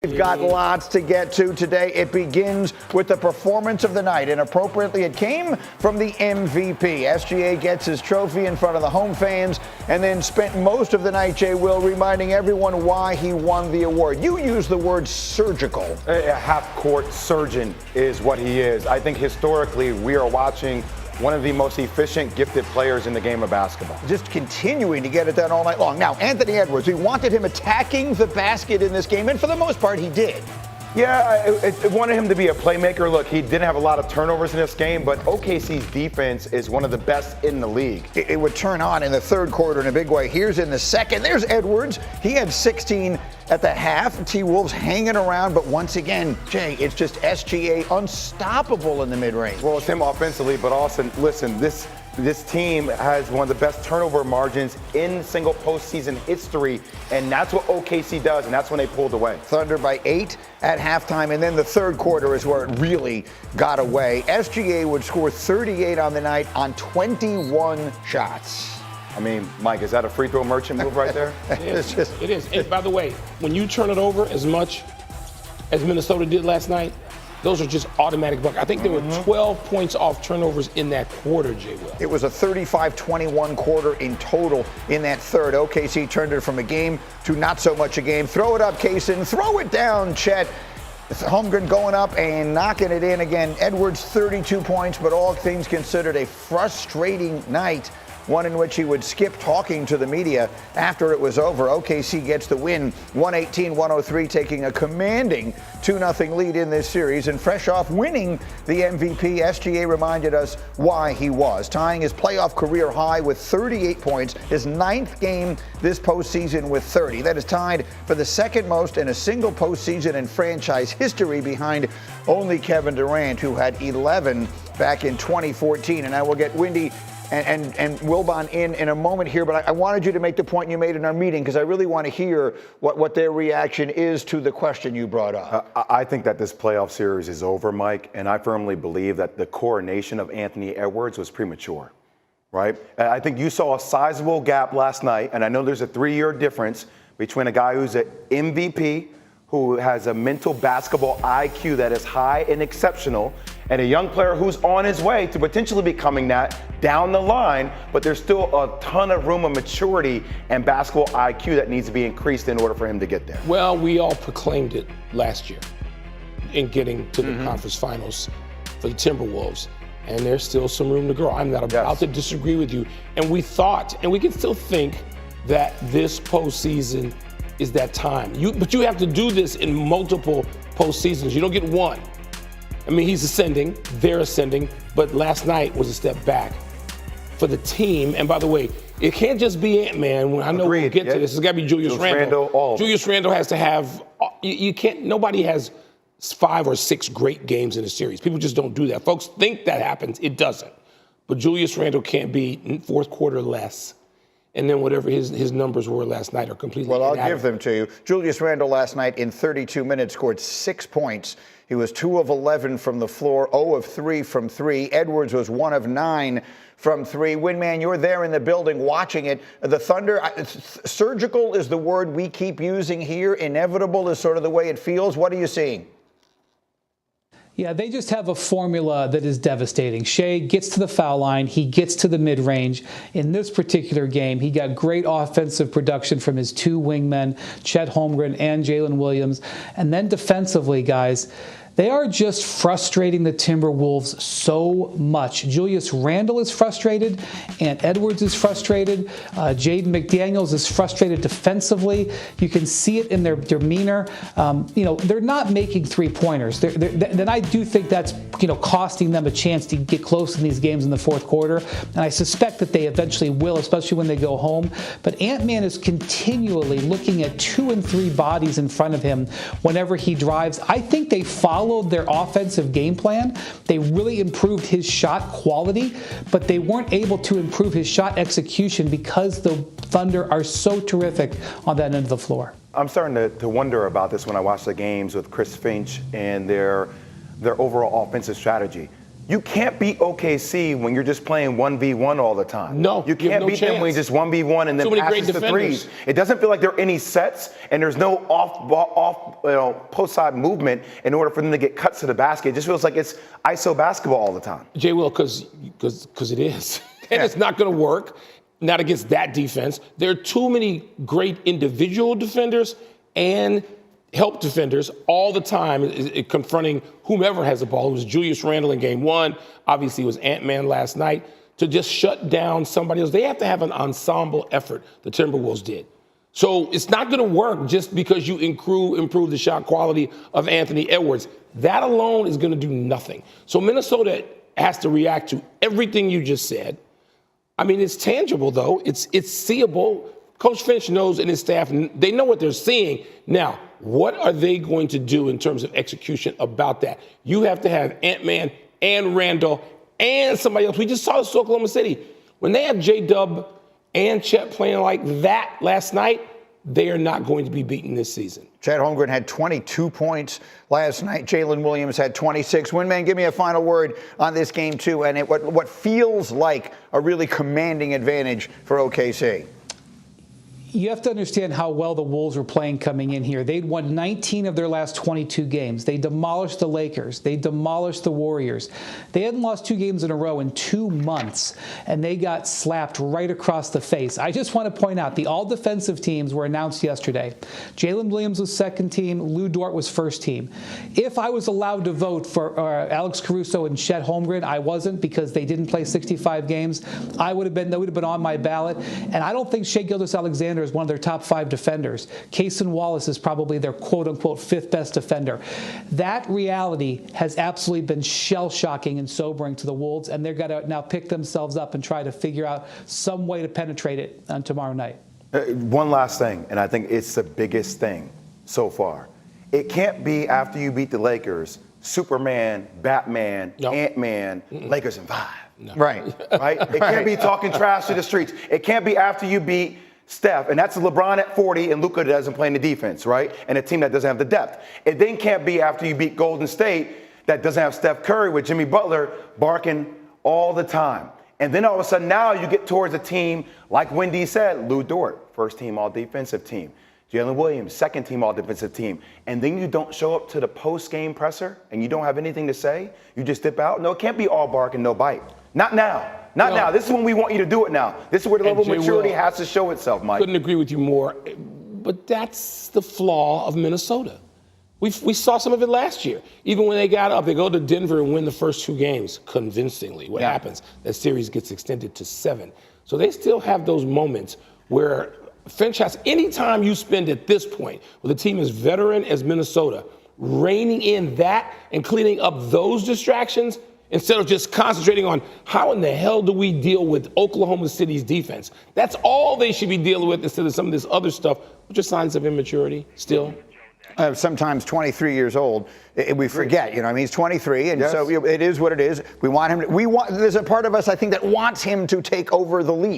We've got lots to get to today. It begins with the performance of the night, and appropriately it came from the MVP. SGA gets his trophy in front of the home fans and then spent most of the night, JWill, reminding everyone why he won the award. You use the word surgical. A half-court surgeon is what he is. I think historically we are watching one of the most efficient, gifted players in the game of basketball. Just continuing to get it done all night long. Now, Anthony Edwards, we wanted him attacking the basket in this game, and for the most part, he did. Yeah, I wanted him to be a playmaker. Look, he didn't have a lot of turnovers in this game, but OKC's defense is one of the best in the league. It would turn on in the third quarter in a big way. Here's in the second. There's Edwards. He had 16 at the half. T-Wolves hanging around, but once again, Jay, it's just SGA unstoppable in the mid-range. Well, it's him offensively, but also, listen, this team has one of the best turnover margins in single postseason history, and that's what OKC does, and that's when they pulled away. Thunder by 8 at halftime, and then the third quarter is where it really got away. SGA would score 38 on the night on 21 shots. I mean, Mike, is that a free throw merchant move right there? It is. And by the way, when you turn it over as much as Minnesota did last night, those are just automatic buckets. I think there were 12 points off turnovers in that quarter, JWill. It was a 35-21 quarter in total in that third. OKC turned it from a game to not so much a game. Throw it up, Kaysen. Throw it down, Chet. Holmgren going up and knocking it in again. Edwards, 32 points, but all things considered, a frustrating night. One in which he would skip talking to the media after it was over. OKC gets the win, 118-103, taking a commanding 2-0 lead in this series. And fresh off winning the MVP, SGA reminded us why he was, tying his playoff career high with 38 points, his 9th game this postseason with 30. That is tied for the second most in a single postseason in franchise history, behind only Kevin Durant, who had 11 back in 2014. And I will get Windy and Wilbon in a moment here, but I wanted you to make the point you made in our meeting, because I really want to hear what their reaction is to the question you brought up. I think that this playoff series is over, Mike, and I firmly believe that the coronation of Anthony Edwards was premature, right? I think you saw a sizable gap last night, and I know there's a 3-year difference between a guy who's an MVP, who has a mental basketball IQ that is high and exceptional, and a young player who's on his way to potentially becoming that down the line, but there's still a ton of room of maturity and basketball IQ that needs to be increased in order for him to get there. Well, we all proclaimed it last year in getting to the conference finals for the Timberwolves, and there's still some room to grow. I'm not about to disagree with you. And we thought, and we can still think, that this postseason is that time. But you have to do this in multiple postseasons. You don't get one. I mean, he's ascending, they're ascending, but last night was a step back for the team. And by the way, it can't just be Ant-Man. I know we'll get to this. It's got to be Julius Randle. Julius Randle has to have, you can't, nobody has 5 or 6 great games in a series. People just don't do that. Folks think that happens. It doesn't. But Julius Randle can't be fourth quarter less. And then whatever his numbers were last night are completely inadequate. I'll give them to you. Julius Randle last night in 32 minutes scored 6 points. He was 2 of 11 from the floor, 0 of 3 from 3. Edwards was 1 of 9 from 3. Winman, you're there in the building watching it. The Thunder, surgical is the word we keep using here. Inevitable is sort of the way it feels. What are you seeing? Yeah, they just have a formula that is devastating. Shea gets to the foul line. He gets to the mid-range. In this particular game, he got great offensive production from his 2 wingmen, Chet Holmgren and Jalen Williams. And then defensively, guys, they are just frustrating the Timberwolves so much. Julius Randle is frustrated, and Edwards is frustrated. Jaden McDaniels is frustrated defensively. You can see it in their demeanor. They're not making 3-pointers. Then I do think that's costing them a chance to get close in these games in the fourth quarter. And I suspect that they eventually will, especially when they go home. But Ant-Man is continually looking at 2 and 3 bodies in front of him whenever he drives. I think they followed their offensive game plan. They really improved his shot quality, but they weren't able to improve his shot execution because the Thunder are so terrific on that end of the floor. I'm starting to wonder about this when I watch the games with Chris Finch and their overall offensive strategy. You can't beat OKC when you're just playing 1v1 all the time. No, you can't beat them when you're just 1v1 and then passes to threes. It doesn't feel like there are any sets, and there's no post side movement in order for them to get cuts to the basket. It just feels like it's ISO basketball all the time. JWill, because it is, and it's not going to work. Not against that defense. There are too many great individual defenders and help defenders all the time confronting whomever has the ball. It was Julius Randle in game one. Obviously, it was Ant-Man last night. To just shut down somebody else. They have to have an ensemble effort, the Timberwolves did. So it's not going to work just because you improve the shot quality of Anthony Edwards. That alone is going to do nothing. So Minnesota has to react to everything you just said. I mean, it's tangible, though. It's seeable. Coach Finch knows, and his staff, they know what they're seeing. Now, what are they going to do in terms of execution about that? You have to have Ant-Man and Randall and somebody else. We just saw this in Oklahoma City. When they have J-Dub and Chet playing like that last night, they are not going to be beaten this season. Chet Holmgren had 22 points last night. Jalen Williams had 26. Winman, give me a final word on this game, too, and what feels like a really commanding advantage for OKC. You have to understand how well the Wolves were playing coming in here. They'd won 19 of their last 22 games. They demolished the Lakers. They demolished the Warriors. They hadn't lost 2 games in a row in 2 months, and they got slapped right across the face. I just want to point out the all-defensive teams were announced yesterday. Jalen Williams was second team. Lou Dort was first team. If I was allowed to vote for Alex Caruso and Chet Holmgren, I wasn't because they didn't play 65 games. That would have been on my ballot. And I don't think Shai Gilgeous-Alexander is one of their top 5 defenders. Cason Wallace is probably their quote-unquote 5th best defender. That reality has absolutely been shell-shocking and sobering to the Wolves, and they're going to now pick themselves up and try to figure out some way to penetrate it on tomorrow night. One last thing, and I think it's the biggest thing so far. It can't be after you beat the Lakers, Superman, Batman, Ant-Man, Lakers in 5. No. Right. It can't be talking trash to the streets. It can't be after you beat Steph, and that's LeBron at 40 and Luka doesn't play in the defense, right? And a team that doesn't have the depth. It then can't be after you beat Golden State that doesn't have Steph Curry with Jimmy Butler barking all the time. And then all of a sudden now you get towards a team, like Wendy said, Lou Dort, first team all-defensive team. Jalen Williams, second team all-defensive team. And then you don't show up to the post-game presser and you don't have anything to say. You just dip out. No, it can't be all bark and no bite. Not now. Not now. This is when we want you to do it now. This is where the level of maturity has to show itself, Mike. Couldn't agree with you more. But that's the flaw of Minnesota. We saw some of it last year. Even when they got up, they go to Denver and win the first 2 games convincingly. What happens? That series gets extended to 7. So they still have those moments where Finch has, any time you spend at this point with a team as veteran as Minnesota, reining in that and cleaning up those distractions, instead of just concentrating on how in the hell do we deal with Oklahoma City's defense. That's all they should be dealing with instead of some of this other stuff, which are signs of immaturity still. Sometimes 23 years old, we forget, he's 23, and so it is what it is. We want him to, there's a part of us, I think, that wants him to take over the league.